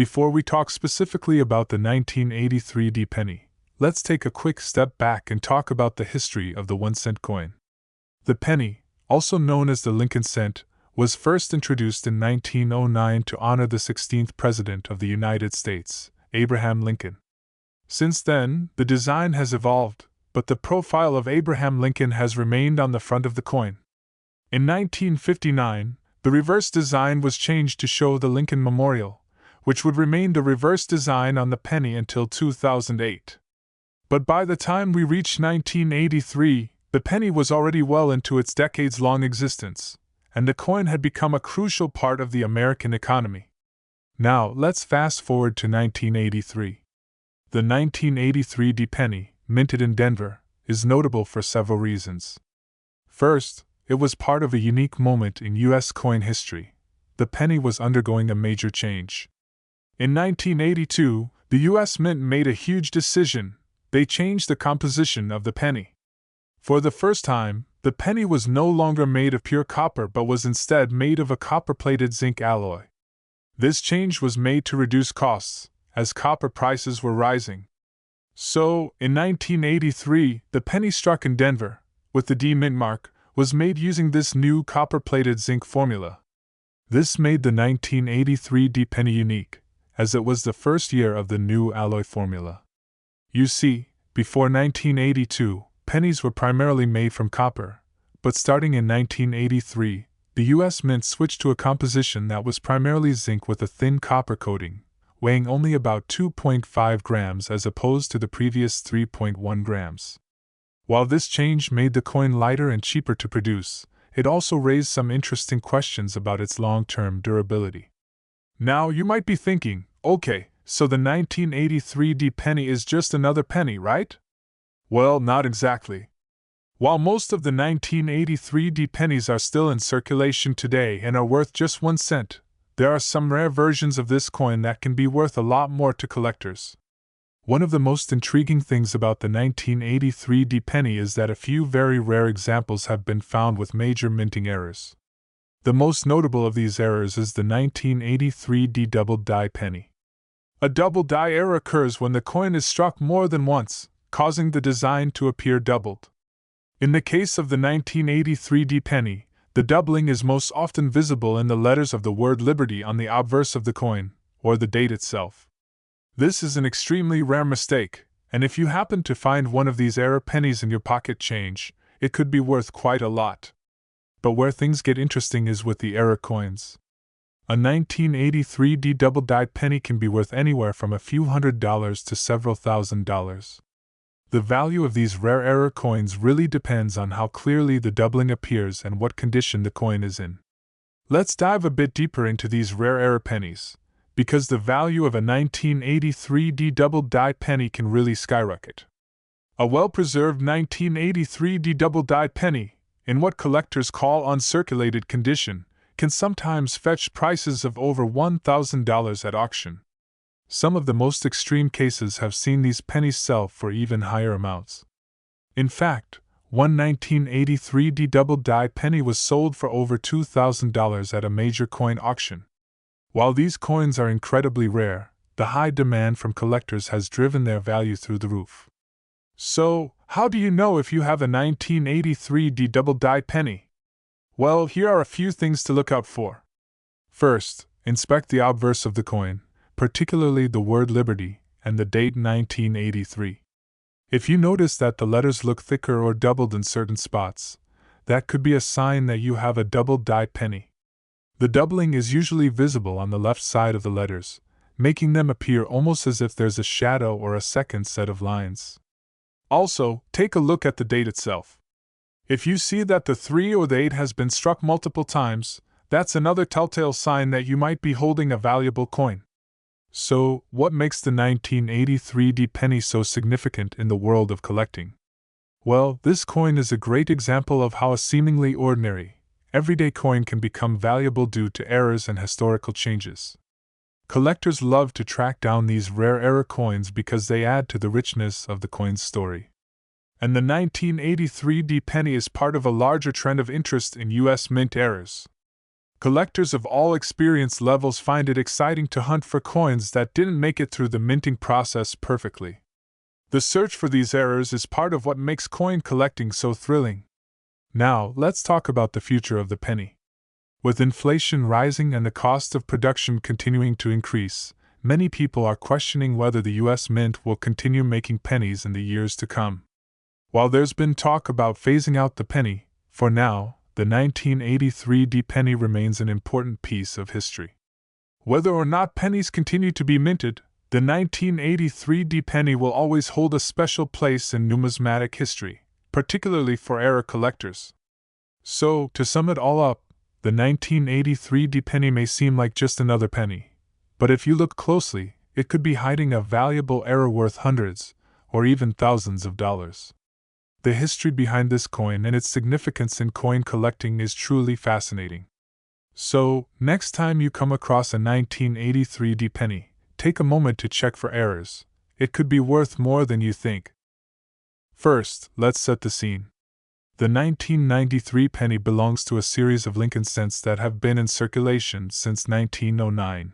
Before we talk specifically about the 1983 D penny, let's take a quick step back and talk about the history of the 1-cent coin. The penny, also known as the Lincoln cent, was first introduced in 1909 to honor the 16th President of the United States, Abraham Lincoln. Since then, the design has evolved, but the profile of Abraham Lincoln has remained on the front of the coin. In 1959, the reverse design was changed to show the Lincoln Memorial, which would remain the reverse design on the penny until 2008. But by the time we reached 1983, the penny was already well into its decades-long existence, and the coin had become a crucial part of the American economy. Now, let's fast forward to 1983. The 1983 D penny, minted in Denver, is notable for several reasons. First, it was part of a unique moment in U.S. coin history. The penny was undergoing a major change. In 1982, the U.S. Mint made a huge decision. They changed the composition of the penny. For the first time, the penny was no longer made of pure copper but was instead made of a copper-plated zinc alloy. This change was made to reduce costs, as copper prices were rising. So, in 1983, the penny struck in Denver, with the D mint mark, was made using this new copper-plated zinc formula. This made the 1983 D penny unique, as it was the first year of the new alloy formula. You see, before 1982, pennies were primarily made from copper, but starting in 1983, the U.S. Mint switched to a composition that was primarily zinc with a thin copper coating, weighing only about 2.5 grams as opposed to the previous 3.1 grams. While this change made the coin lighter and cheaper to produce, it also raised some interesting questions about its long-term durability. Now you might be thinking, okay, so the 1983 D penny is just another penny, right? Well, not exactly. While most of the 1983 D pennies are still in circulation today and are worth just 1 cent, there are some rare versions of this coin that can be worth a lot more to collectors. One of the most intriguing things about the 1983 D penny is that a few very rare examples have been found with major minting errors. The most notable of these errors is the 1983 D double die penny. A double die error occurs when the coin is struck more than once, causing the design to appear doubled. In the case of the 1983 D penny, the doubling is most often visible in the letters of the word Liberty on the obverse of the coin, or the date itself. This is an extremely rare mistake, and if you happen to find one of these error pennies in your pocket change, it could be worth quite a lot. But where things get interesting is with the error coins. A 1983 D double die penny can be worth anywhere from a few $100s to several $1,000s. The value of these rare error coins really depends on how clearly the doubling appears and what condition the coin is in. Let's dive a bit deeper into these rare error pennies, because the value of a 1983 D double die penny can really skyrocket. A well-preserved 1983 D double die penny, in what collectors call uncirculated condition, can sometimes fetch prices of over $1,000 at auction. Some of the most extreme cases have seen these pennies sell for even higher amounts. In fact, one 1983 D double die penny was sold for over $2,000 at a major coin auction. While these coins are incredibly rare, the high demand from collectors has driven their value through the roof. So, how do you know if you have a 1983 D double die penny? Well, here are a few things to look out for. First, inspect the obverse of the coin, particularly the word Liberty and the date 1983. If you notice that the letters look thicker or doubled in certain spots, that could be a sign that you have a double die penny. The doubling is usually visible on the left side of the letters, making them appear almost as if there's a shadow or a second set of lines. Also, take a look at the date itself. If you see that the 3 or the 8 has been struck multiple times, that's another telltale sign that you might be holding a valuable coin. So, what makes the 1983 D penny so significant in the world of collecting? Well, this coin is a great example of how a seemingly ordinary, everyday coin can become valuable due to errors and historical changes. Collectors love to track down these rare error coins because they add to the richness of the coin's story. And the 1983 D penny is part of a larger trend of interest in U.S. mint errors. Collectors of all experience levels find it exciting to hunt for coins that didn't make it through the minting process perfectly. The search for these errors is part of what makes coin collecting so thrilling. Now, let's talk about the future of the penny. With inflation rising and the cost of production continuing to increase, many people are questioning whether the US Mint will continue making pennies in the years to come. While there's been talk about phasing out the penny, for now, the 1983 D penny remains an important piece of history. Whether or not pennies continue to be minted, the 1983 D penny will always hold a special place in numismatic history, particularly for era collectors. So, to sum it all up, the 1983 D penny may seem like just another penny, but if you look closely, it could be hiding a valuable era worth hundreds, or even thousands of dollars. The history behind this coin and its significance in coin collecting is truly fascinating. So, next time you come across a 1983 D penny, take a moment to check for errors. It could be worth more than you think. First, let's set the scene. The 1993 penny belongs to a series of Lincoln cents that have been in circulation since 1909.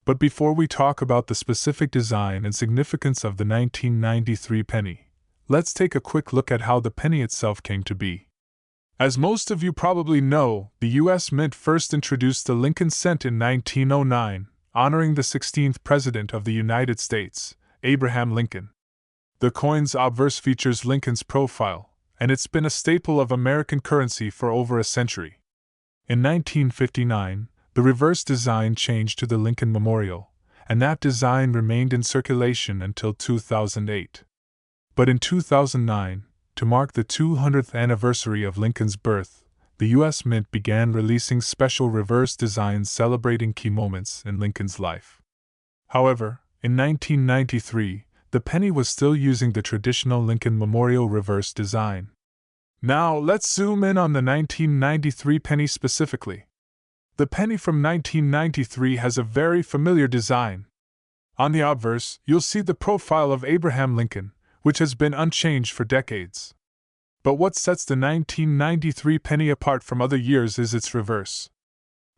But before we talk about the specific design and significance of the 1993 penny, let's take a quick look at how the penny itself came to be. As most of you probably know, the U.S. Mint first introduced the Lincoln cent in 1909, honoring the 16th President of the United States, Abraham Lincoln. The coin's obverse features Lincoln's profile, and it's been a staple of American currency for over a century. In 1959, the reverse design changed to the Lincoln Memorial, and that design remained in circulation until 2008. But in 2009, to mark the 200th anniversary of Lincoln's birth, the U.S. Mint began releasing special reverse designs celebrating key moments in Lincoln's life. However, in 1993, the penny was still using the traditional Lincoln Memorial reverse design. Now, let's zoom in on the 1993 penny specifically. The penny from 1993 has a very familiar design. On the obverse, you'll see the profile of Abraham Lincoln, which has been unchanged for decades. But what sets the 1993 penny apart from other years is its reverse.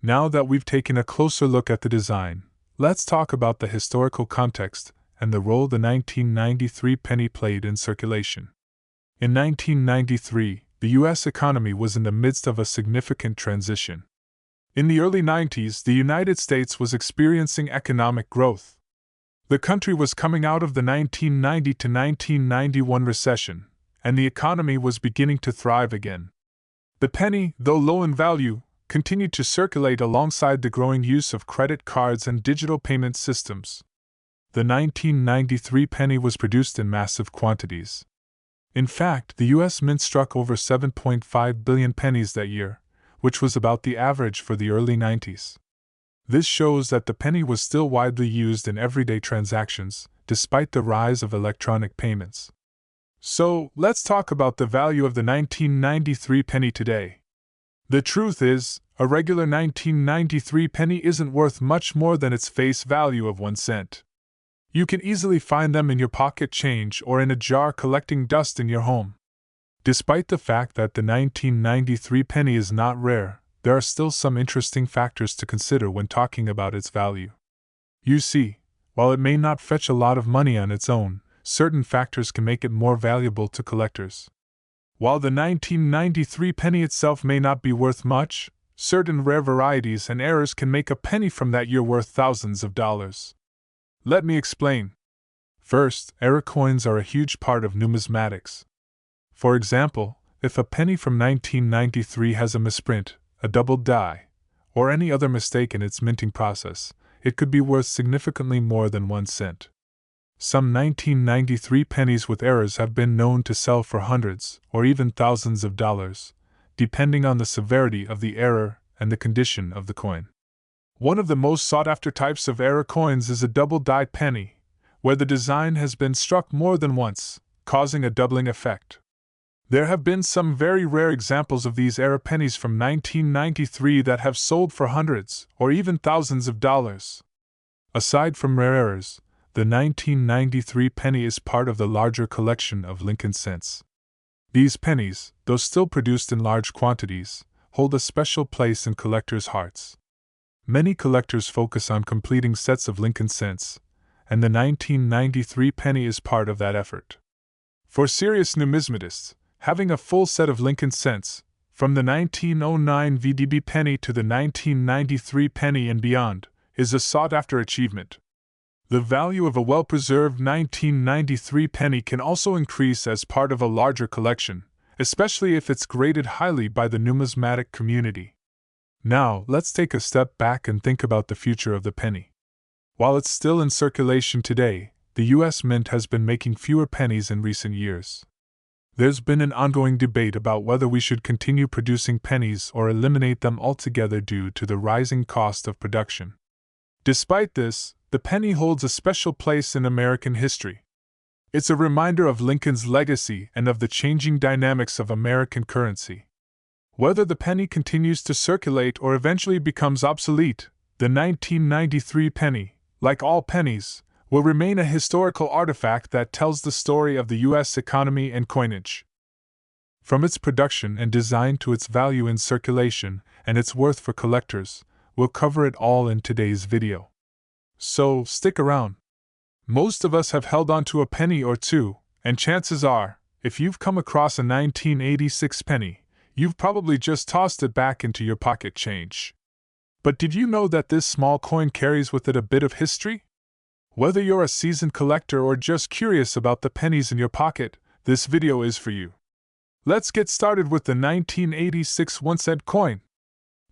Now that we've taken a closer look at the design, let's talk about the historical context and the role the 1993 penny played in circulation. In 1993, the U.S. economy was in the midst of a significant transition. In the early 90s, the United States was experiencing economic growth. The country was coming out of the 1990 to 1991 recession, and the economy was beginning to thrive again. The penny, though low in value, continued to circulate alongside the growing use of credit cards and digital payment systems. The 1993 penny was produced in massive quantities. In fact, the U.S. Mint struck over 7.5 billion pennies that year, which was about the average for the early 90s. This shows that the penny was still widely used in everyday transactions, despite the rise of electronic payments. So, let's talk about the value of the 1993 penny today. The truth is, a regular 1993 penny isn't worth much more than its face value of 1 cent. You can easily find them in your pocket change or in a jar collecting dust in your home. Despite the fact that the 1993 penny is not rare, there are still some interesting factors to consider when talking about its value. You see, while it may not fetch a lot of money on its own, certain factors can make it more valuable to collectors. While the 1993 penny itself may not be worth much, certain rare varieties and errors can make a penny from that year worth thousands of dollars. Let me explain. First, error coins are a huge part of numismatics. For example, if a penny from 1993 has a misprint, a doubled die, or any other mistake in its minting process, it could be worth significantly more than 1 cent. Some 1993 pennies with errors have been known to sell for hundreds or even thousands of dollars, depending on the severity of the error and the condition of the coin. One of the most sought-after types of error coins is a double-die penny, where the design has been struck more than once, causing a doubling effect. There have been some very rare examples of these error pennies from 1993 that have sold for hundreds or even thousands of dollars. Aside from rare errors, the 1993 penny is part of the larger collection of Lincoln cents. These pennies, though still produced in large quantities, hold a special place in collectors' hearts. Many collectors focus on completing sets of Lincoln cents, and the 1993 penny is part of that effort. For serious numismatists, having a full set of Lincoln cents, from the 1909 VDB penny to the 1993 penny and beyond, is a sought-after achievement. The value of a well-preserved 1993 penny can also increase as part of a larger collection, especially if it's graded highly by the numismatic community. Now, let's take a step back and think about the future of the penny. While it's still in circulation today, the U.S. Mint has been making fewer pennies in recent years. There's been an ongoing debate about whether we should continue producing pennies or eliminate them altogether due to the rising cost of production. Despite this, the penny holds a special place in American history. It's a reminder of Lincoln's legacy and of the changing dynamics of American currency. Whether the penny continues to circulate or eventually becomes obsolete, the 1993 penny, like all pennies, will remain a historical artifact that tells the story of the U.S. economy and coinage. From its production and design to its value in circulation and its worth for collectors, we'll cover it all in today's video. So, stick around. Most of us have held on to a penny or two, and chances are, if you've come across a 1986 penny, you've probably just tossed it back into your pocket change. But did you know that this small coin carries with it a bit of history? Whether you're a seasoned collector or just curious about the pennies in your pocket, this video is for you. Let's get started with the 1986 1-cent coin.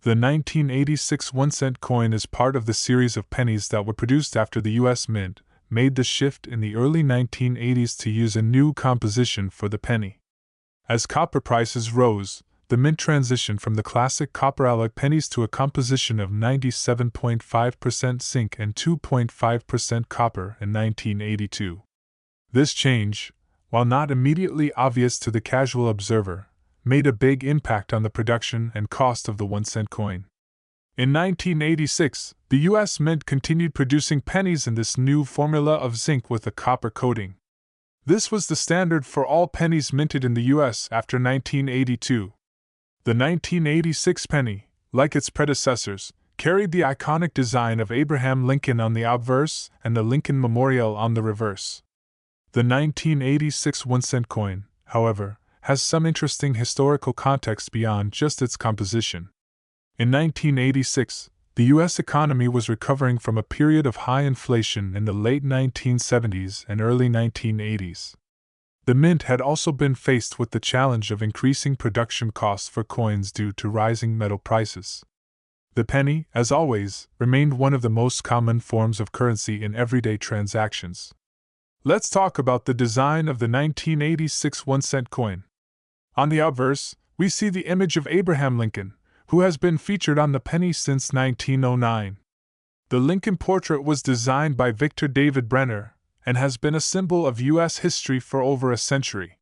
The 1986 1-cent coin is part of the series of pennies that were produced after the U.S. Mint made the shift in the early 1980s to use a new composition for the penny. As copper prices rose, the Mint transitioned from the classic copper alloy pennies to a composition of 97.5% zinc and 2.5% copper in 1982. This change, while not immediately obvious to the casual observer, made a big impact on the production and cost of the 1-cent coin. In 1986, the U.S. Mint continued producing pennies in this new formula of zinc with a copper coating. This was the standard for all pennies minted in the U.S. after 1982. The 1986 penny, like its predecessors, carried the iconic design of Abraham Lincoln on the obverse and the Lincoln Memorial on the reverse. The 1986 1-cent coin, however, has some interesting historical context beyond just its composition. In 1986, the U.S. economy was recovering from a period of high inflation in the late 1970s and early 1980s. The Mint had also been faced with the challenge of increasing production costs for coins due to rising metal prices. The penny, as always, remained one of the most common forms of currency in everyday transactions. Let's talk about the design of the 1986 1-cent coin. On the obverse, we see the image of Abraham Lincoln, who has been featured on the penny since 1909. The Lincoln portrait was designed by Victor David Brenner and has been a symbol of U.S. history for over a century.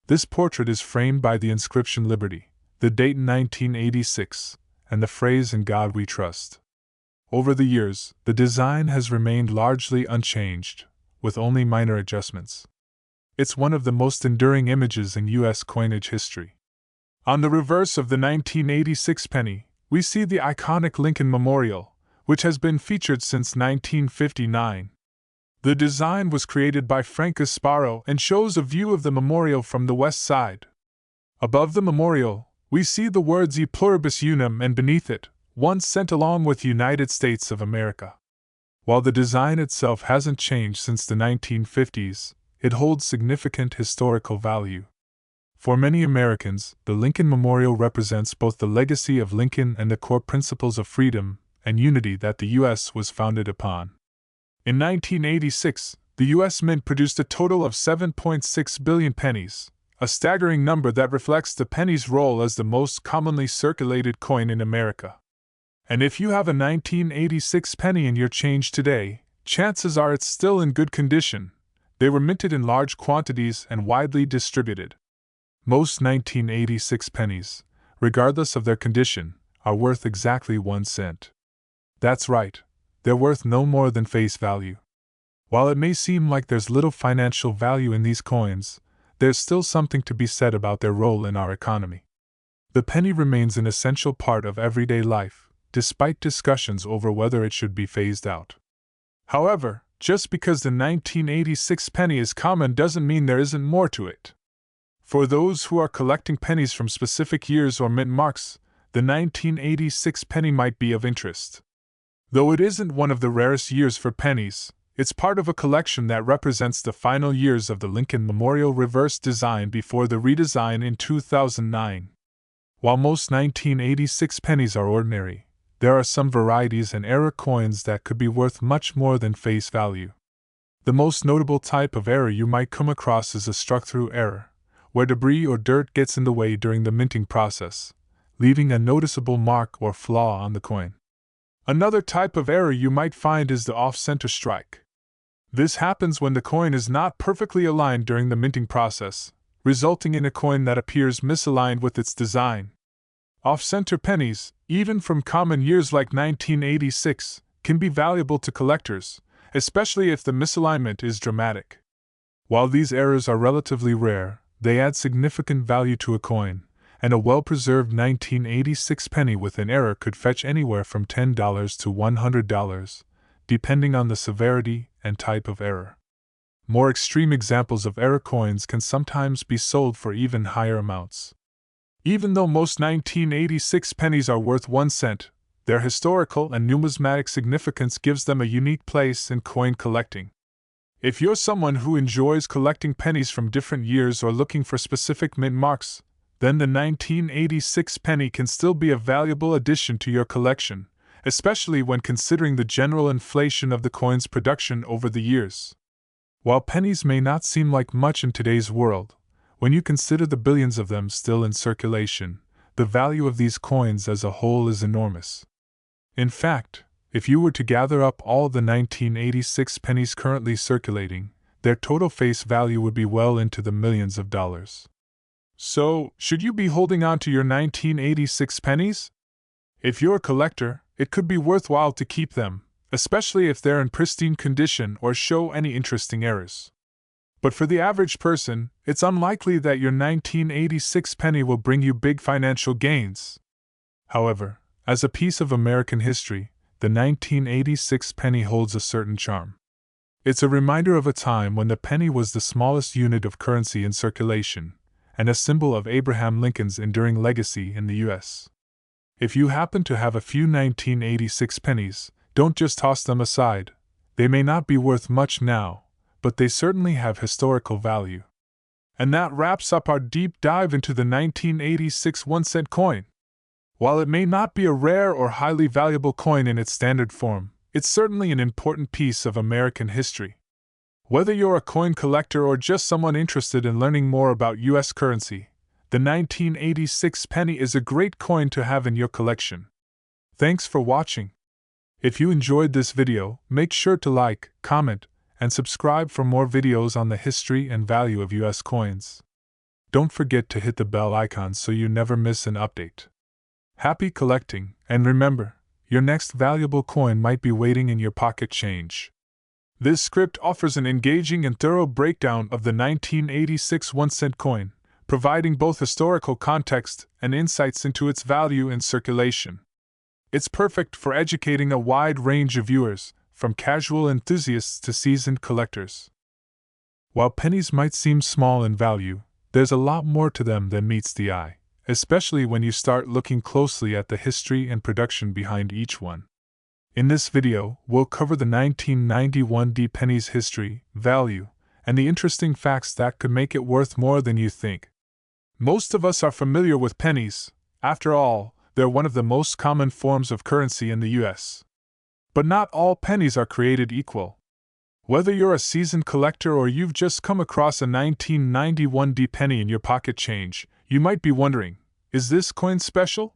This portrait is framed by the inscription Liberty, the date 1986, and the phrase In God We Trust. Over the years, the design has remained largely unchanged, with only minor adjustments. It's one of the most enduring images in U.S. coinage history. On the reverse of the 1986 penny, we see the iconic Lincoln Memorial, which has been featured since 1959. The design was created by Frank Gasparo and shows a view of the memorial from the west side. Above the memorial, we see the words E Pluribus Unum and beneath it, 1 cent along with United States of America. While the design itself hasn't changed since the 1950s, it holds significant historical value. For many Americans, the Lincoln Memorial represents both the legacy of Lincoln and the core principles of freedom and unity that the U.S. was founded upon. In 1986, the U.S. Mint produced a total of 7.6 billion pennies, a staggering number that reflects the penny's role as the most commonly circulated coin in America. And if you have a 1986 penny in your change today, chances are it's still in good condition. They were minted in large quantities and widely distributed. Most 1986 pennies, regardless of their condition, are worth exactly 1 cent. That's right, they're worth no more than face value. While it may seem like there's little financial value in these coins, there's still something to be said about their role in our economy. The penny remains an essential part of everyday life, despite discussions over whether it should be phased out. However, just because the 1986 penny is common doesn't mean there isn't more to it. For those who are collecting pennies from specific years or mint marks, the 1986 penny might be of interest. Though it isn't one of the rarest years for pennies, it's part of a collection that represents the final years of the Lincoln Memorial reverse design before the redesign in 2009. While most 1986 pennies are ordinary, there are some varieties and error coins that could be worth much more than face value. The most notable type of error you might come across is a struck-through error, where debris or dirt gets in the way during the minting process, leaving a noticeable mark or flaw on the coin. Another type of error you might find is the off-center strike. This happens when the coin is not perfectly aligned during the minting process, resulting in a coin that appears misaligned with its design. Off-center pennies, even from common years like 1986, can be valuable to collectors, especially if the misalignment is dramatic. While these errors are relatively rare, they add significant value to a coin, and a well-preserved 1986 penny with an error could fetch anywhere from $10 to $100, depending on the severity and type of error. More extreme examples of error coins can sometimes be sold for even higher amounts. Even though most 1986 pennies are worth 1 cent, their historical and numismatic significance gives them a unique place in coin collecting. If you're someone who enjoys collecting pennies from different years or looking for specific mint marks, then the 1986 penny can still be a valuable addition to your collection, especially when considering the general inflation of the coin's production over the years. While pennies may not seem like much in today's world, when you consider the billions of them still in circulation, the value of these coins as a whole is enormous. In fact, if you were to gather up all the 1986 pennies currently circulating, their total face value would be well into the millions of dollars. So, should you be holding on to your 1986 pennies? If you're a collector, it could be worthwhile to keep them, especially if they're in pristine condition or show any interesting errors. But for the average person, it's unlikely that your 1986 penny will bring you big financial gains. However, as a piece of American history, the 1986 penny holds a certain charm. It's a reminder of a time when the penny was the smallest unit of currency in circulation, and a symbol of Abraham Lincoln's enduring legacy in the U.S. If you happen to have a few 1986 pennies, don't just toss them aside. They may not be worth much now, but they certainly have historical value. And that wraps up our deep dive into the 1986 1-cent coin. While it may not be a rare or highly valuable coin in its standard form, it's certainly an important piece of American history. Whether you're a coin collector or just someone interested in learning more about U.S. currency, the 1986 penny is a great coin to have in your collection. Thanks for watching. If you enjoyed this video, make sure to like, comment, and subscribe for more videos on the history and value of U.S. coins. Don't forget to hit the bell icon so you never miss an update. Happy collecting, and remember, your next valuable coin might be waiting in your pocket change. This script offers an engaging and thorough breakdown of the 1986 1-cent coin, providing both historical context and insights into its value in circulation. It's perfect for educating a wide range of viewers, from casual enthusiasts to seasoned collectors. While pennies might seem small in value, there's a lot more to them than meets the eye, especially when you start looking closely at the history and production behind each one. In this video, we'll cover the 1991 D penny's history, value, and the interesting facts that could make it worth more than you think. Most of us are familiar with pennies. After all, they're one of the most common forms of currency in the U.S. But not all pennies are created equal. Whether you're a seasoned collector or you've just come across a 1991 D penny in your pocket change, you might be wondering, is this coin special?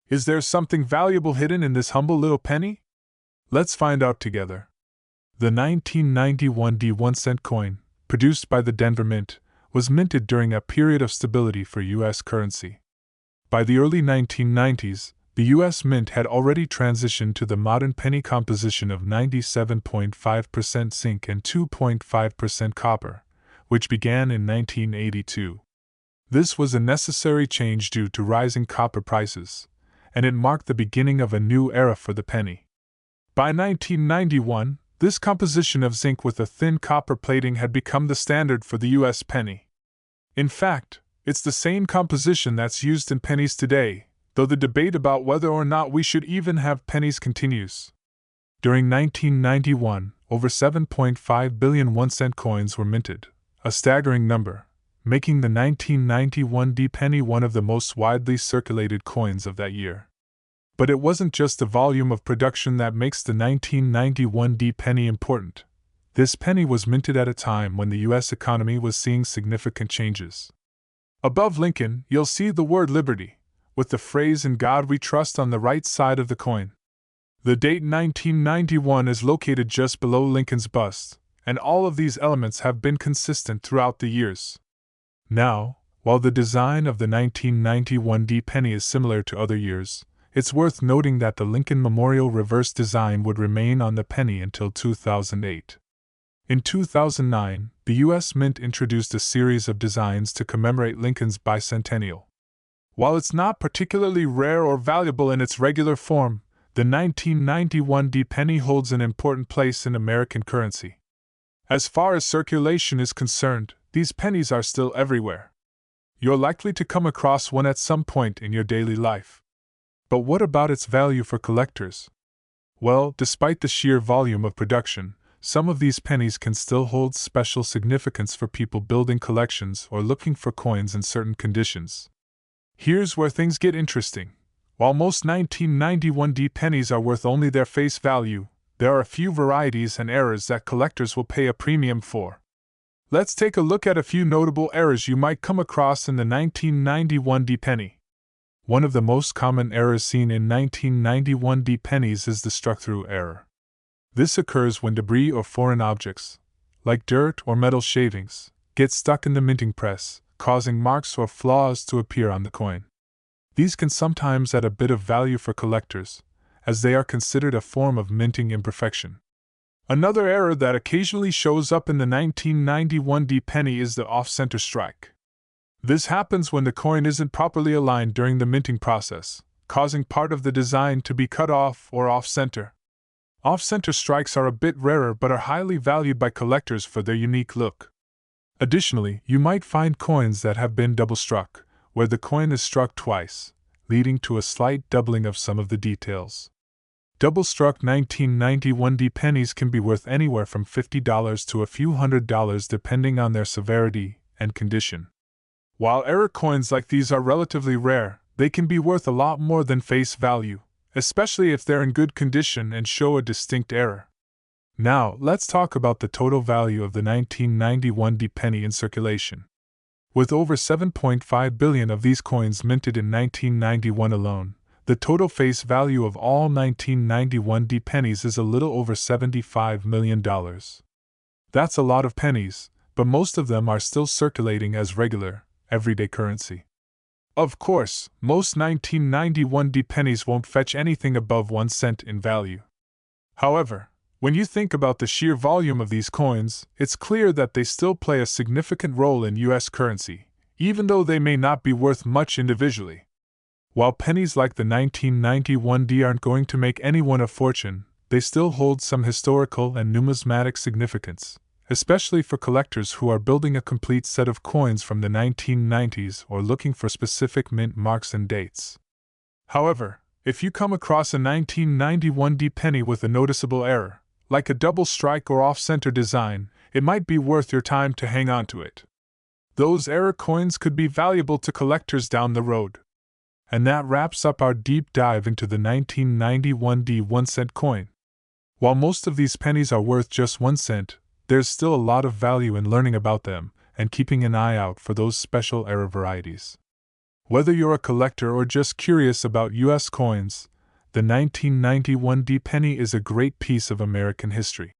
Is there something valuable hidden in this humble little penny? Let's find out together. The 1991 D 1-cent coin, produced by the Denver Mint, was minted during a period of stability for U.S. currency. By the early 1990s, the U.S. Mint had already transitioned to the modern penny composition of 97.5% zinc and 2.5% copper, which began in 1982. This was a necessary change due to rising copper prices, and it marked the beginning of a new era for the penny. By 1991, this composition of zinc with a thin copper plating had become the standard for the U.S. penny. In fact, it's the same composition that's used in pennies today, though the debate about whether or not we should even have pennies continues. During 1991, over 7.5 billion 1-cent coins were minted, a staggering number, making the 1991 D-penny one of the most widely circulated coins of that year. But it wasn't just the volume of production that makes the 1991 D-penny important. This penny was minted at a time when the U.S. economy was seeing significant changes. Above Lincoln, you'll see the word liberty, with the phrase "In God We Trust" on the right side of the coin. The date 1991 is located just below Lincoln's bust, and all of these elements have been consistent throughout the years. Now, while the design of the 1991 D-penny is similar to other years, it's worth noting that the Lincoln Memorial reverse design would remain on the penny until 2008. In 2009, the U.S. Mint introduced a series of designs to commemorate Lincoln's bicentennial. While it's not particularly rare or valuable in its regular form, the 1991 D-penny holds an important place in American currency. As far as circulation is concerned, these pennies are still everywhere. You're likely to come across one at some point in your daily life. But what about its value for collectors? Well, despite the sheer volume of production, some of these pennies can still hold special significance for people building collections or looking for coins in certain conditions. Here's where things get interesting. While most 1991 D-pennies are worth only their face value, there are a few varieties and eras that collectors will pay a premium for. Let's take a look at a few notable eras you might come across in the 1991 D-penny. One of the most common errors seen in 1991 D-pennies is the struck-through error. This occurs when debris or foreign objects, like dirt or metal shavings, get stuck in the minting press, causing marks or flaws to appear on the coin. These can sometimes add a bit of value for collectors, as they are considered a form of minting imperfection. Another error that occasionally shows up in the 1991 D-penny is the off-center strike. This happens when the coin isn't properly aligned during the minting process, causing part of the design to be cut off or off-center. Off-center strikes are a bit rarer but are highly valued by collectors for their unique look. Additionally, you might find coins that have been double-struck, where the coin is struck twice, leading to a slight doubling of some of the details. Double-struck 1991 D-pennies can be worth anywhere from $50 to a few $100 depending on their severity and condition. While error coins like these are relatively rare, they can be worth a lot more than face value, especially if they're in good condition and show a distinct error. Now, let's talk about the total value of the 1991 D-penny in circulation. With over 7.5 billion of these coins minted in 1991 alone, the total face value of all 1991 D-pennies is a little over $75 million. That's a lot of pennies, but most of them are still circulating as regular, everyday currency. Of course, most 1991 D-pennies won't fetch anything above 1 cent in value. However, when you think about the sheer volume of these coins, it's clear that they still play a significant role in U.S. currency, even though they may not be worth much individually. While pennies like the 1991 D aren't going to make anyone a fortune, they still hold some historical and numismatic significance, especially for collectors who are building a complete set of coins from the 1990s or looking for specific mint marks and dates. However, if you come across a 1991 D-penny with a noticeable error, like a double strike or off-center design, it might be worth your time to hang on to it. Those error coins could be valuable to collectors down the road. And that wraps up our deep dive into the 1991 D 1-cent coin. While most of these pennies are worth just 1 cent, there's still a lot of value in learning about them and keeping an eye out for those special error varieties. Whether you're a collector or just curious about U.S. coins, the 1991 D-penny is a great piece of American history.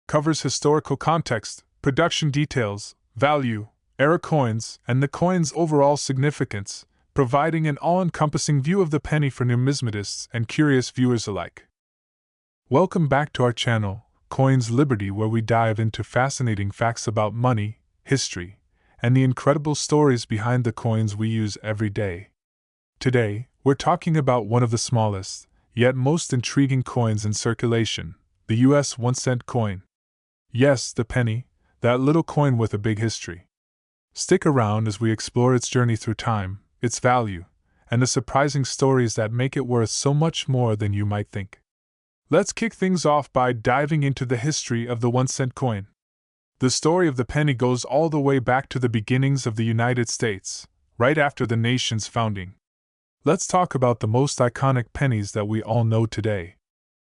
Covers historical context, production details, value, error coins, and the coin's overall significance, providing an all-encompassing view of the penny for numismatists and curious viewers alike. Welcome back to our channel, Coins Liberty, where we dive into fascinating facts about money, history, and the incredible stories behind the coins we use every day. Today, we're talking about one of the smallest, yet most intriguing coins in circulation, the US 1-cent coin. Yes, the penny, that little coin with a big history. Stick around as we explore its journey through time, its value, and the surprising stories that make it worth so much more than you might think. Let's kick things off by diving into the history of the 1-cent coin. The story of the penny goes all the way back to the beginnings of the United States, right after the nation's founding. Let's talk about the most iconic pennies that we all know today.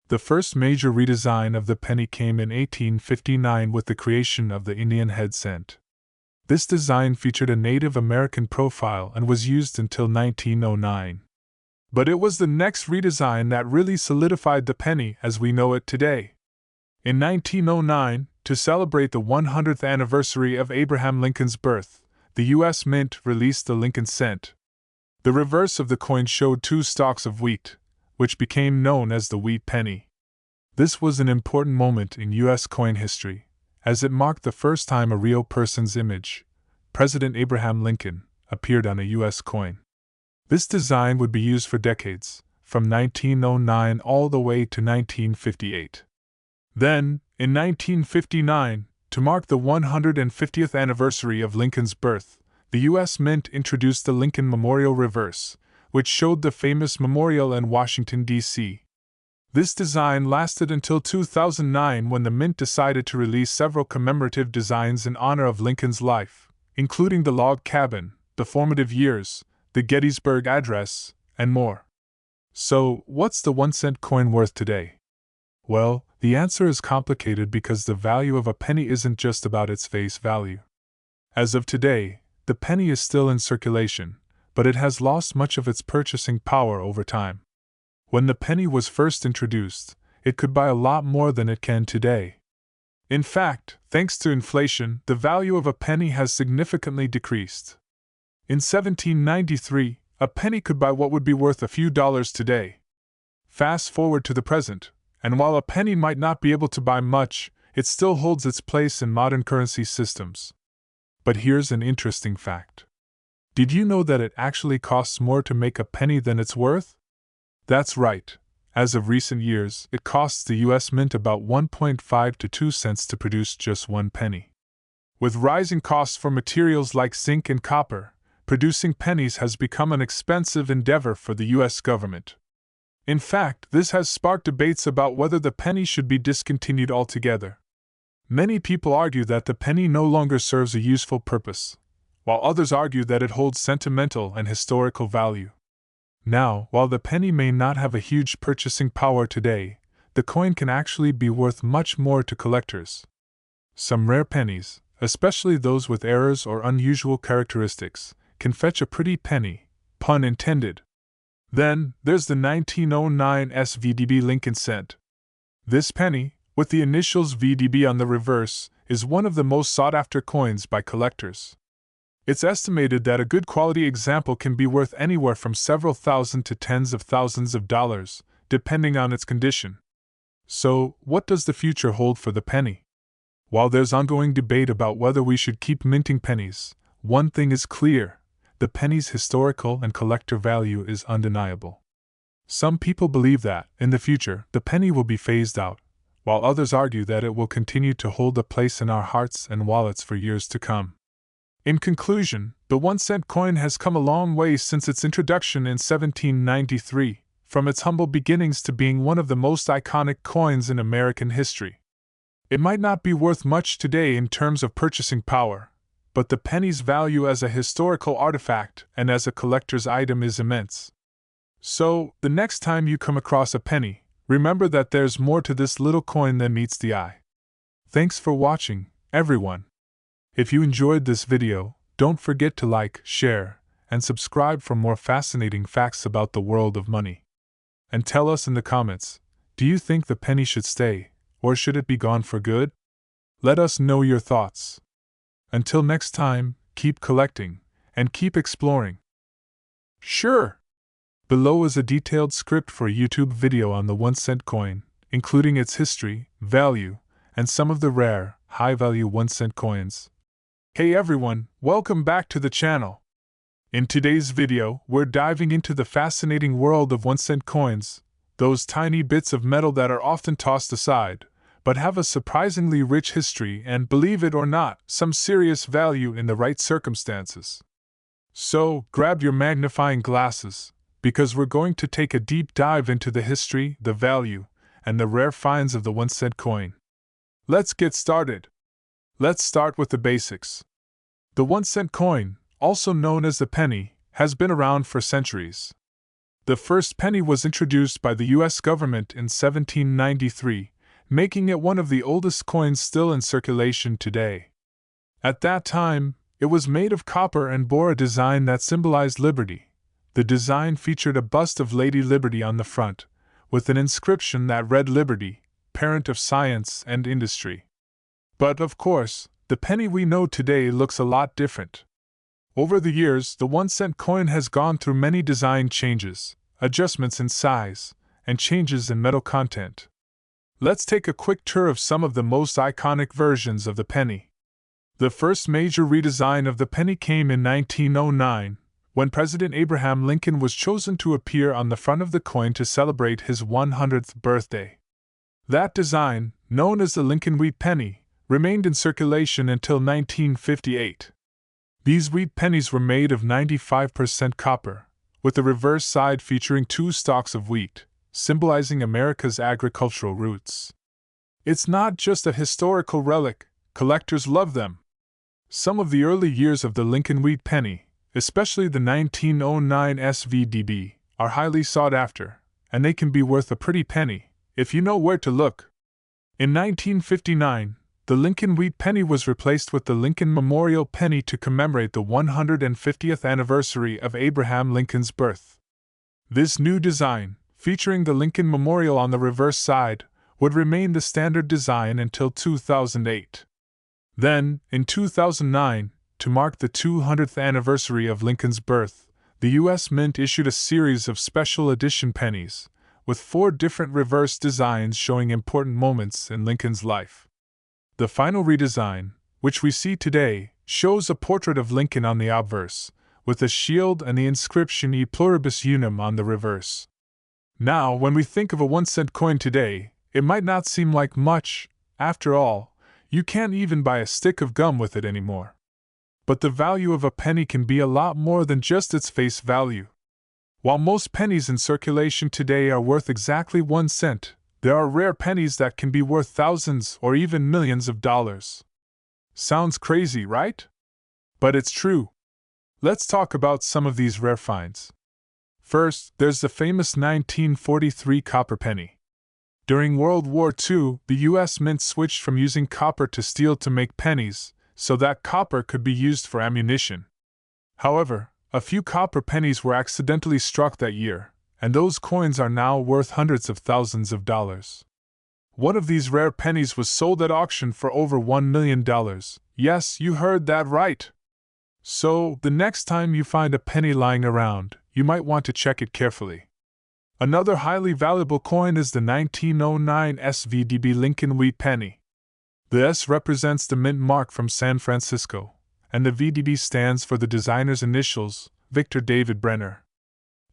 The first major redesign of the penny came in 1859 with the creation of the Indian head cent. This design featured a Native American profile and was used until 1909. But it was the next redesign that really solidified the penny as we know it today. In 1909, to celebrate the 100th anniversary of Abraham Lincoln's birth, the U.S. Mint released the Lincoln cent. The reverse of the coin showed 2 stalks of wheat, which became known as the wheat penny. This was an important moment in U.S. coin history, as it marked the first time a real person's image, President Abraham Lincoln, appeared on a U.S. coin. This design would be used for decades, from 1909 all the way to 1958. Then, in 1959, to mark the 150th anniversary of Lincoln's birth, the U.S. Mint introduced the Lincoln Memorial Reverse, which showed the famous memorial in Washington, D.C. This design lasted until 2009 when the Mint decided to release several commemorative designs in honor of Lincoln's life, including the log cabin, the formative years, the Gettysburg Address, and more. So, what's the 1-cent coin worth today? Well, the answer is complicated because the value of a penny isn't just about its face value. As of today, the penny is still in circulation, but it has lost much of its purchasing power over time. When the penny was first introduced, it could buy a lot more than it can today. In fact, thanks to inflation, the value of a penny has significantly decreased. In 1793, a penny could buy what would be worth a few dollars today. Fast forward to the present, and while a penny might not be able to buy much, it still holds its place in modern currency systems. But here's an interesting fact. Did you know that it actually costs more to make a penny than it's worth? That's right. As of recent years, it costs the U.S. Mint about 1.5 to 2 cents to produce just 1 penny. With rising costs for materials like zinc and copper, producing pennies has become an expensive endeavor for the U.S. government. In fact, this has sparked debates about whether the penny should be discontinued altogether. Many people argue that the penny no longer serves a useful purpose, while others argue that it holds sentimental and historical value. Now, while the penny may not have a huge purchasing power today, the coin can actually be worth much more to collectors. Some rare pennies, especially those with errors or unusual characteristics, can fetch a pretty penny, pun intended. Then, there's the 1909 SVDB Lincoln cent. This penny, with the initials VDB on the reverse, is one of the most sought-after coins by collectors. It's estimated that a good quality example can be worth anywhere from several thousand to tens of thousands of dollars, depending on its condition. So, what does the future hold for the penny? While there's ongoing debate about whether we should keep minting pennies, one thing is clear: the penny's historical and collector value is undeniable. Some people believe that, in the future, the penny will be phased out, while others argue that it will continue to hold a place in our hearts and wallets for years to come. In conclusion, the 1-cent coin has come a long way since its introduction in 1793, from its humble beginnings to being one of the most iconic coins in American history. It might not be worth much today in terms of purchasing power, but the penny's value as a historical artifact and as a collector's item is immense. So, the next time you come across a penny, remember that there's more to this little coin than meets the eye. Thanks for watching, everyone. If you enjoyed this video, don't forget to like, share, and subscribe for more fascinating facts about the world of money. And tell us in the comments, do you think the penny should stay, or should it be gone for good? Let us know your thoughts. Until next time, keep collecting, and keep exploring. Sure! Below is a detailed script for a YouTube video on the 1-cent coin, including its history, value, and some of the rare, high-value 1-cent coins. Hey everyone, welcome back to the channel. In today's video, we're diving into the fascinating world of 1-cent coins, those tiny bits of metal that are often tossed aside, but have a surprisingly rich history and, believe it or not, some serious value in the right circumstances. So, grab your magnifying glasses, because we're going to take a deep dive into the history, the value, and the rare finds of the 1-cent coin. Let's get started. Let's start with the basics. The 1-cent coin, also known as the penny, has been around for centuries. The first penny was introduced by the U.S. government in 1793, making it one of the oldest coins still in circulation today. At that time, it was made of copper and bore a design that symbolized liberty. The design featured a bust of Lady Liberty on the front, with an inscription that read Liberty, parent of science and industry. But of course, the penny we know today looks a lot different. Over the years, the 1-cent coin has gone through many design changes, adjustments in size, and changes in metal content. Let's take a quick tour of some of the most iconic versions of the penny. The first major redesign of the penny came in 1909, when President Abraham Lincoln was chosen to appear on the front of the coin to celebrate his 100th birthday. That design, known as the Lincoln Wheat Penny, remained in circulation until 1958. These wheat pennies were made of 95% copper, with the reverse side featuring two stalks of wheat, symbolizing America's agricultural roots. It's not just a historical relic, collectors love them. Some of the early years of the Lincoln Wheat Penny, especially the 1909 SVDB, are highly sought after, and they can be worth a pretty penny, if you know where to look. In 1959, the Lincoln Wheat Penny was replaced with the Lincoln Memorial Penny to commemorate the 150th anniversary of Abraham Lincoln's birth. This new design, featuring the Lincoln Memorial on the reverse side, would remain the standard design until 2008. Then, in 2009, to mark the 200th anniversary of Lincoln's birth, the U.S. Mint issued a series of special edition pennies, with 4 different reverse designs showing important moments in Lincoln's life. The final redesign, which we see today, shows a portrait of Lincoln on the obverse, with a shield and the inscription E Pluribus Unum on the reverse. Now, when we think of a 1-cent coin today, it might not seem like much. After all, you can't even buy a stick of gum with it anymore. But the value of a penny can be a lot more than just its face value. While most pennies in circulation today are worth exactly 1 cent, there are rare pennies that can be worth thousands or even millions of dollars. Sounds crazy, right? But it's true. Let's talk about some of these rare finds. First, there's the famous 1943 copper penny. During World War II, the U.S. Mint switched from using copper to steel to make pennies, so that copper could be used for ammunition. However, a few copper pennies were accidentally struck that year, and those coins are now worth hundreds of thousands of dollars. One of these rare pennies was sold at auction for over $1 million. Yes, you heard that right. So, the next time you find a penny lying around, you might want to check it carefully. Another highly valuable coin is the 1909 SVDB Lincoln Wheat Penny. The S represents the mint mark from San Francisco, and the VDB stands for the designer's initials, Victor David Brenner.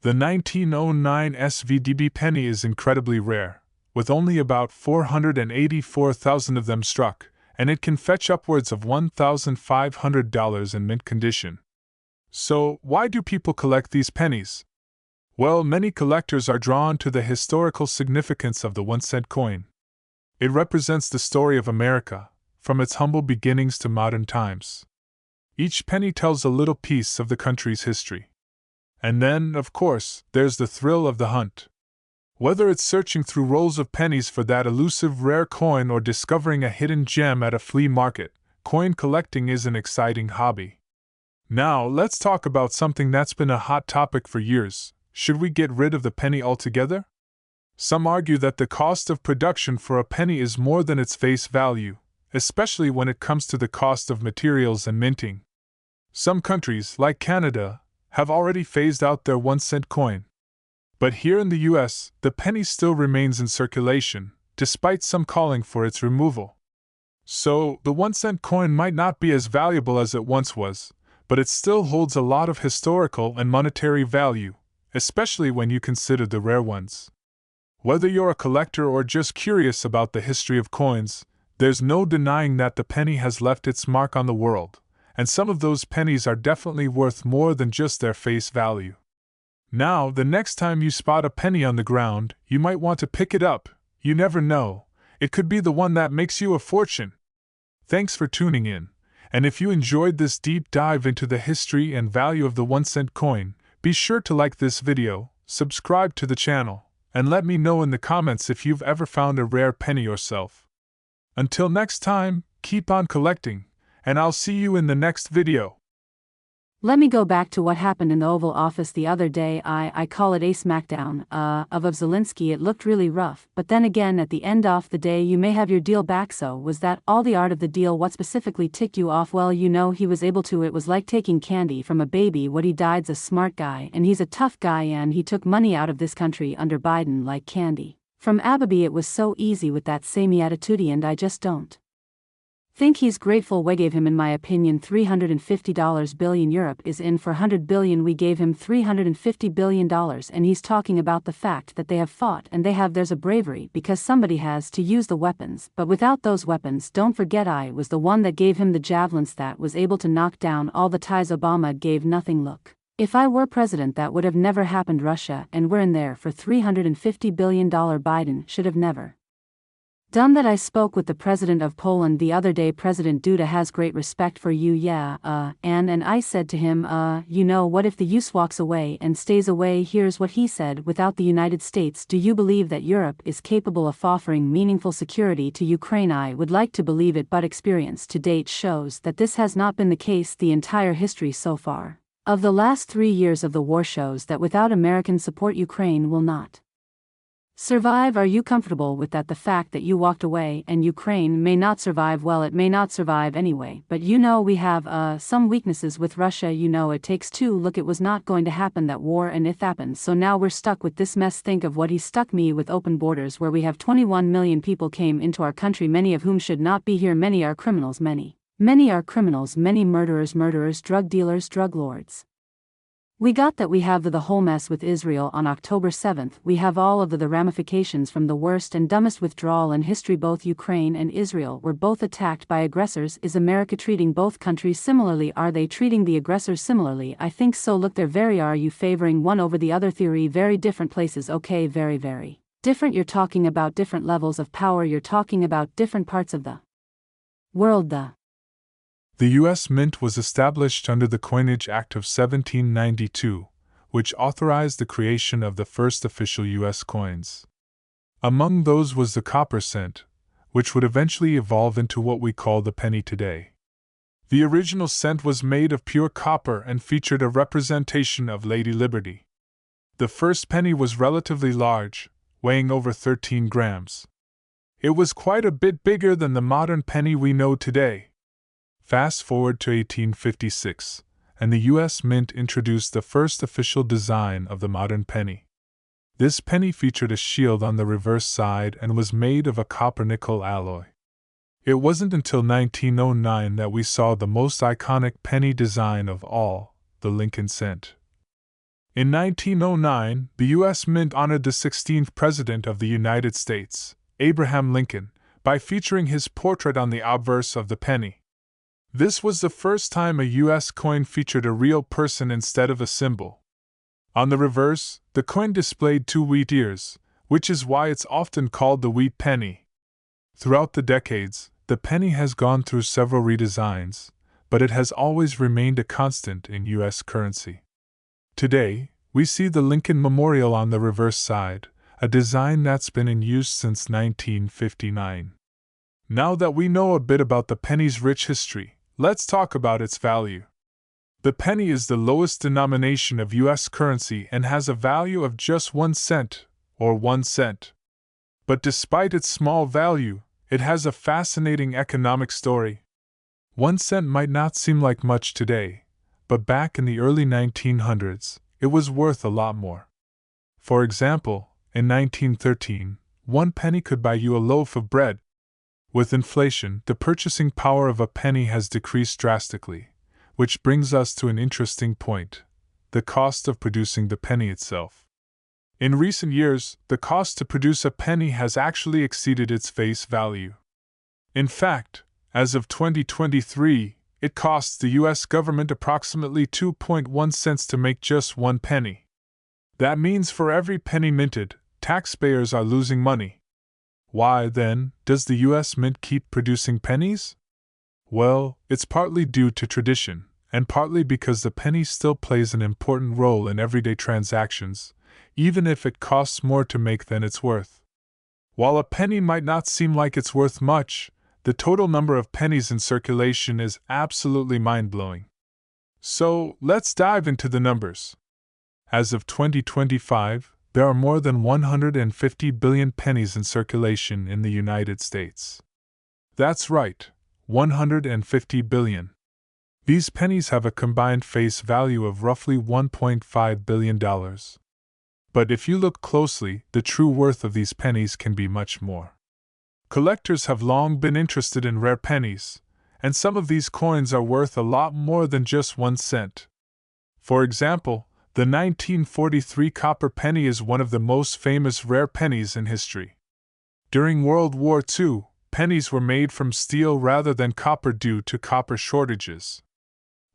The 1909 SVDB penny is incredibly rare, with only about 484,000 of them struck, and it can fetch upwards of $1,500 in mint condition. So, why do people collect these pennies? Well, many collectors are drawn to the historical significance of the 1-cent coin. It represents the story of America, from its humble beginnings to modern times. Each penny tells a little piece of the country's history. And then, of course, there's the thrill of the hunt. Whether it's searching through rolls of pennies for that elusive rare coin or discovering a hidden gem at a flea market, coin collecting is an exciting hobby. Now, let's talk about something that's been a hot topic for years. Should we get rid of the penny altogether? Some argue that the cost of production for a penny is more than its face value, especially when it comes to the cost of materials and minting. Some countries, like Canada, have already phased out their 1-cent coin. But here in the US, the penny still remains in circulation, despite some calling for its removal. So, the 1-cent coin might not be as valuable as it once was, but it still holds a lot of historical and monetary value, especially when you consider the rare ones. Whether you're a collector or just curious about the history of coins, there's no denying that the penny has left its mark on the world, and some of those pennies are definitely worth more than just their face value. Now, the next time you spot a penny on the ground, you might want to pick it up. You never know, it could be the one that makes you a fortune. Thanks for tuning in, and if you enjoyed this deep dive into the history and value of the 1-cent coin, be sure to like this video, subscribe to the channel, and let me know in the comments if you've ever found a rare penny yourself. Until next time, keep on collecting, and I'll see you in the next video. Let me go back to what happened in the Oval Office the other day. I call it a smackdown of Zelensky. It looked really rough, but then again at the end of the day you may have your deal back. So was that all the art of the deal? What specifically ticked you off? Well, you know, he was able to. It was like taking candy from a baby. What he died's a smart guy, and he's a tough guy, and he took money out of this country under Biden like candy. From Ababy it was so easy with that samey attitude, and I just don't think he's grateful. We gave him, in my opinion, $350 billion. Europe is in for $100 billion. We gave him $350 billion, and he's talking about the fact that they have fought and there's a bravery because somebody has to use the weapons. But without those weapons, don't forget I was the one that gave him the javelins that was able to knock down all the ties. Obama gave nothing. Look, if I were president that would have never happened. Russia, and we're in there for $350 billion. Biden should have never done that. I spoke with the president of Poland the other day. President Duda has great respect for you, and I said to him, you know what, if the US walks away and stays away, here's what he said: without the United States, do you believe that Europe is capable of offering meaningful security to Ukraine? I would like to believe it, but experience to date shows that this has not been the case. The entire history so far of the last 3 years of the war shows that without American support, Ukraine will not survive. Are you comfortable with that? The fact that you walked away and Ukraine may not survive? Well, it may not survive anyway, but you know we have some weaknesses with Russia. You know it takes two. Look, it was not going to happen, that war, and it happened, so now we're stuck with this mess. Think of what he stuck me with: open borders, where we have 21 million people came into our country, many of whom should not be here. Many are criminals, many are criminals, many murderers, drug dealers, drug lords. We got that. We have the whole mess with Israel on October 7th. We have all of the ramifications from the worst and dumbest withdrawal in history. Both Ukraine and Israel were both attacked by aggressors. Is America treating both countries similarly? Are they treating the aggressors similarly? I think so. Look, are you favoring one over the other? Theory: very different places. Okay, very, very different. You're talking about different levels of power. You're talking about different parts of the world. The U.S. Mint was established under the Coinage Act of 1792, which authorized the creation of the first official U.S. coins. Among those was the copper cent, which would eventually evolve into what we call the penny today. The original cent was made of pure copper and featured a representation of Lady Liberty. The first penny was relatively large, weighing over 13 grams. It was quite a bit bigger than the modern penny we know today. Fast forward to 1856, and the U.S. Mint introduced the first official design of the modern penny. This penny featured a shield on the reverse side and was made of a copper-nickel alloy. It wasn't until 1909 that we saw the most iconic penny design of all, the Lincoln cent. In 1909, the U.S. Mint honored the 16th President of the United States, Abraham Lincoln, by featuring his portrait on the obverse of the penny. This was the first time a U.S. coin featured a real person instead of a symbol. On the reverse, the coin displayed 2 wheat ears, which is why it's often called the wheat penny. Throughout the decades, the penny has gone through several redesigns, but it has always remained a constant in U.S. currency. Today, we see the Lincoln Memorial on the reverse side, a design that's been in use since 1959. Now that we know a bit about the penny's rich history, let's talk about its value. The penny is the lowest denomination of U.S. currency and has a value of just 1 cent, or 1 cent. But despite its small value, it has a fascinating economic story. 1 cent might not seem like much today, but back in the early 1900s, it was worth a lot more. For example, in 1913, 1 penny could buy you a loaf of bread. With inflation, the purchasing power of a penny has decreased drastically, which brings us to an interesting point: the cost of producing the penny itself. In recent years, the cost to produce a penny has actually exceeded its face value. In fact, as of 2023, it costs the US government approximately 2.1 cents to make just one penny. That means for every penny minted, taxpayers are losing money. Why, then, does the US Mint keep producing pennies? Well, it's partly due to tradition, and partly because the penny still plays an important role in everyday transactions, even if it costs more to make than it's worth. While a penny might not seem like it's worth much, the total number of pennies in circulation is absolutely mind-blowing. So, let's dive into the numbers. As of 2025, there are more than 150 billion pennies in circulation in the United States. That's right, 150 billion. These pennies have a combined face value of roughly $1.5 billion. But if you look closely, the true worth of these pennies can be much more. Collectors have long been interested in rare pennies, and some of these coins are worth a lot more than just 1 cent. For example, the 1943 copper penny is one of the most famous rare pennies in history. During World War II, pennies were made from steel rather than copper due to copper shortages.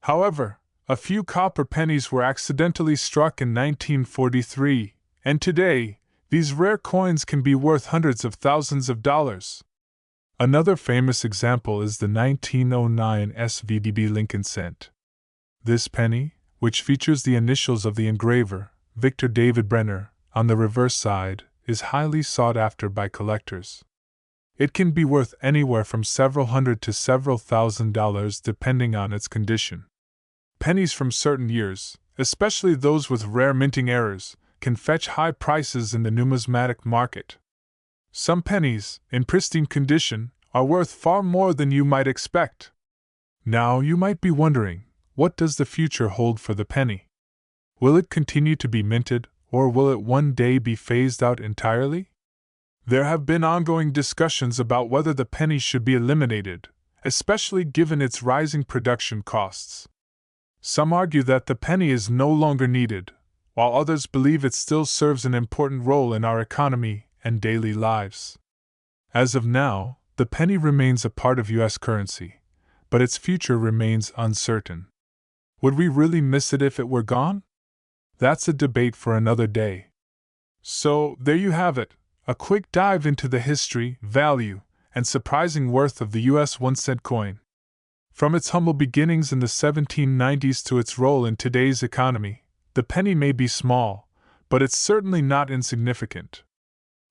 However, a few copper pennies were accidentally struck in 1943, and today, these rare coins can be worth hundreds of thousands of dollars. Another famous example is the 1909 SVDB Lincoln cent. This penny, which features the initials of the engraver, Victor David Brenner, on the reverse side, is highly sought after by collectors. It can be worth anywhere from several hundred to several $1,000s depending on its condition. Pennies from certain years, especially those with rare minting errors, can fetch high prices in the numismatic market. Some pennies, in pristine condition, are worth far more than you might expect. Now you might be wondering, what does the future hold for the penny? Will it continue to be minted, or will it one day be phased out entirely? There have been ongoing discussions about whether the penny should be eliminated, especially given its rising production costs. Some argue that the penny is no longer needed, while others believe it still serves an important role in our economy and daily lives. As of now, the penny remains a part of US currency, but its future remains uncertain. Would we really miss it if it were gone? That's a debate for another day. So, there you have it, a quick dive into the history, value, and surprising worth of the US 1 cent coin. From its humble beginnings in the 1790s to its role in today's economy, the penny may be small, but it's certainly not insignificant.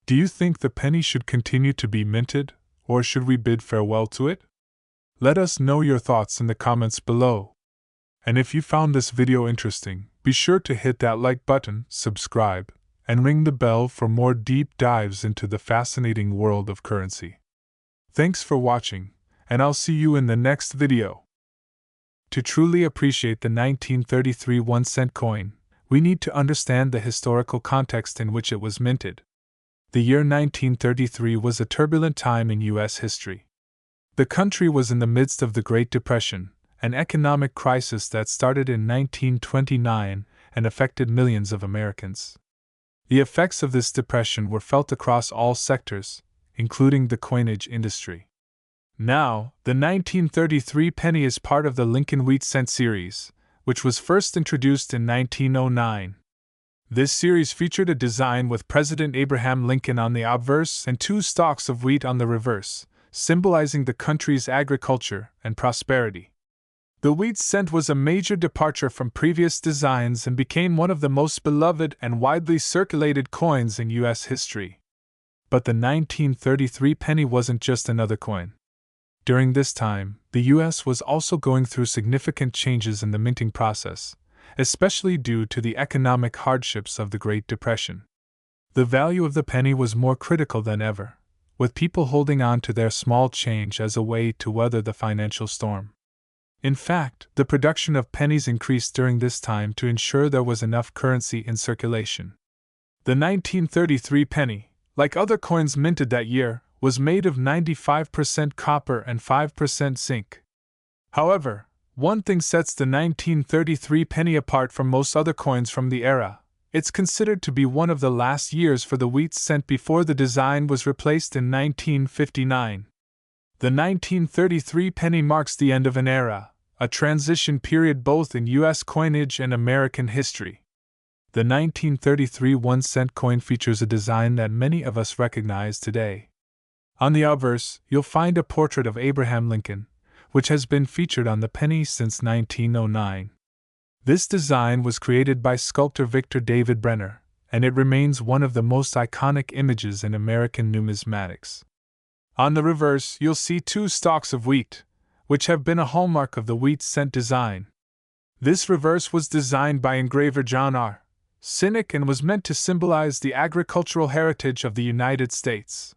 Do you think the penny should continue to be minted, or should we bid farewell to it? Let us know your thoughts in the comments below. And if you found this video interesting, be sure to hit that like button, subscribe, and ring the bell for more deep dives into the fascinating world of currency. Thanks for watching, and I'll see you in the next video. To truly appreciate the 1933 1 cent coin, we need to understand the historical context in which it was minted. The year 1933 was a turbulent time in U.S. history. The country was in the midst of the Great Depression, an economic crisis that started in 1929 and affected millions of Americans. The effects of this depression were felt across all sectors, including the coinage industry. Now, the 1933 penny is part of the Lincoln Wheat Cent series, which was first introduced in 1909. This series featured a design with President Abraham Lincoln on the obverse and 2 stalks of wheat on the reverse, symbolizing the country's agriculture and prosperity. The wheat cent was a major departure from previous designs and became one of the most beloved and widely circulated coins in U.S. history. But the 1933 penny wasn't just another coin. During this time, the U.S. was also going through significant changes in the minting process, especially due to the economic hardships of the Great Depression. The value of the penny was more critical than ever, with people holding on to their small change as a way to weather the financial storm. In fact, the production of pennies increased during this time to ensure there was enough currency in circulation. The 1933 penny, like other coins minted that year, was made of 95% copper and 5% zinc. However, one thing sets the 1933 penny apart from most other coins from the era. It's considered to be one of the last years for the wheat cent before the design was replaced in 1959. The 1933 penny marks the end of an era, a transition period both in U.S. coinage and American history. The 1933 1-cent coin features a design that many of us recognize today. On the obverse, you'll find a portrait of Abraham Lincoln, which has been featured on the penny since 1909. This design was created by sculptor Victor David Brenner, and it remains one of the most iconic images in American numismatics. On the reverse, you'll see two stalks of wheat, which have been a hallmark of the wheat cent design. This reverse was designed by engraver John R. Sinek and was meant to symbolize the agricultural heritage of the United States.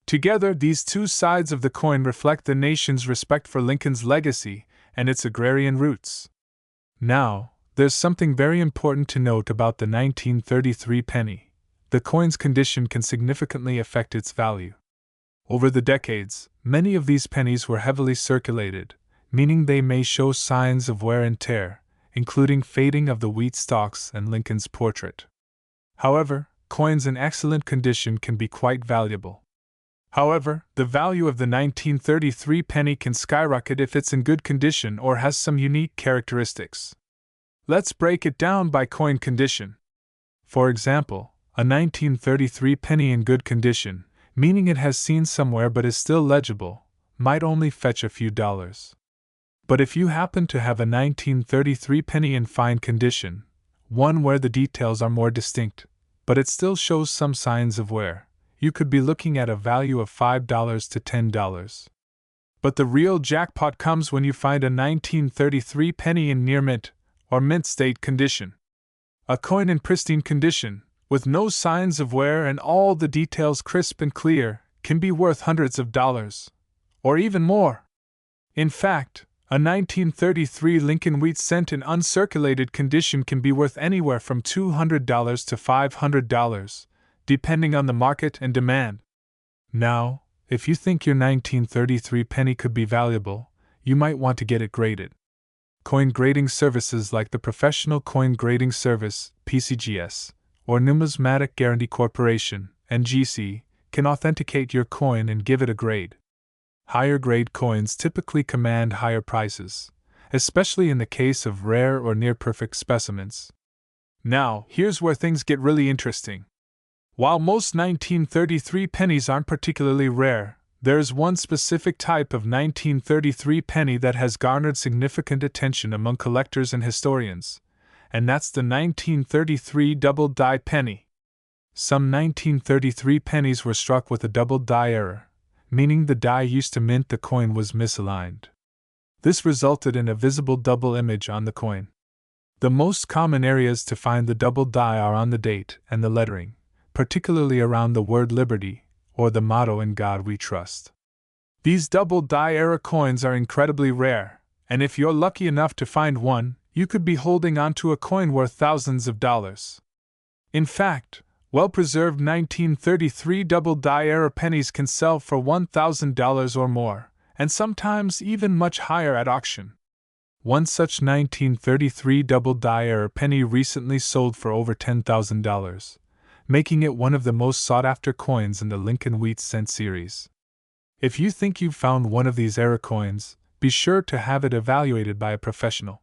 Together, these two sides of the coin reflect the nation's respect for Lincoln's legacy and its agrarian roots. Now, there's something very important to note about the 1933 penny. The coin's condition can significantly affect its value. Over the decades, many of these pennies were heavily circulated, meaning they may show signs of wear and tear, including fading of the wheat stalks and Lincoln's portrait. However, coins in excellent condition can be quite valuable. However, the value of the 1933 penny can skyrocket if it's in good condition or has some unique characteristics. Let's break it down by coin condition. For example, a 1933 penny in good condition, meaning it has seen some wear but is still legible, might only fetch a few dollars. But if you happen to have a 1933 penny in fine condition, one where the details are more distinct, but it still shows some signs of wear, you could be looking at a value of $5 to $10. But the real jackpot comes when you find a 1933 penny in near mint or mint state condition. A coin in pristine condition, with no signs of wear and all the details crisp and clear, can be worth hundreds of dollars, or even more. In fact, a 1933 Lincoln wheat cent in uncirculated condition can be worth anywhere from $200 to $500, depending on the market and demand. Now, if you think your 1933 penny could be valuable, you might want to get it graded. Coin grading services like the Professional Coin Grading Service, PCGS, or Numismatic Guarantee Corporation, NGC, can authenticate your coin and give it a grade. Higher grade coins typically command higher prices, especially in the case of rare or near-perfect specimens. Now, here's where things get really interesting. While most 1933 pennies aren't particularly rare, there's one specific type of 1933 penny that has garnered significant attention among collectors and historians, and that's the 1933 double-die penny. Some 1933 pennies were struck with a double-die error, meaning the die used to mint the coin was misaligned. This resulted in a visible double image on the coin. The most common areas to find the double die are on the date and the lettering, particularly around the word liberty, or the motto "In God We Trust." These double die error coins are incredibly rare, and if you're lucky enough to find one, you could be holding onto a coin worth thousands of dollars. In fact, well-preserved 1933 double die error pennies can sell for $1,000 or more, and sometimes even much higher at auction. One such 1933 double die error penny recently sold for over $10,000. Making it one of the most sought-after coins in the Lincoln wheat cent series. If you think you've found one of these error coins, be sure to have it evaluated by a professional.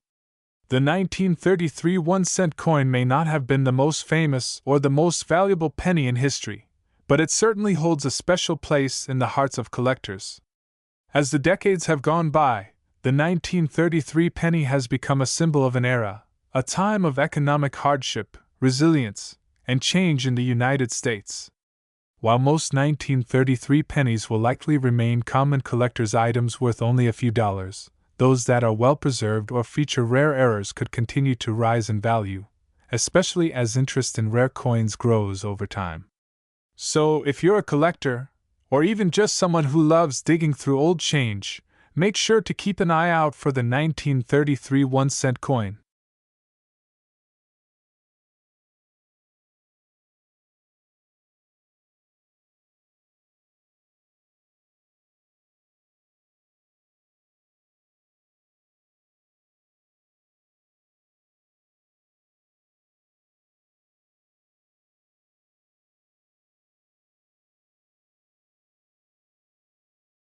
The 1933 1-cent coin may not have been the most famous or the most valuable penny in history, but it certainly holds a special place in the hearts of collectors. As the decades have gone by, the 1933 penny has become a symbol of an era, a time of economic hardship, resilience, and change in the United States. While most 1933 pennies will likely remain common collector's items worth only a few dollars, those that are well preserved or feature rare errors could continue to rise in value, especially as interest in rare coins grows over time. So, if you're a collector, or even just someone who loves digging through old change, make sure to keep an eye out for the 1933 1-cent coin.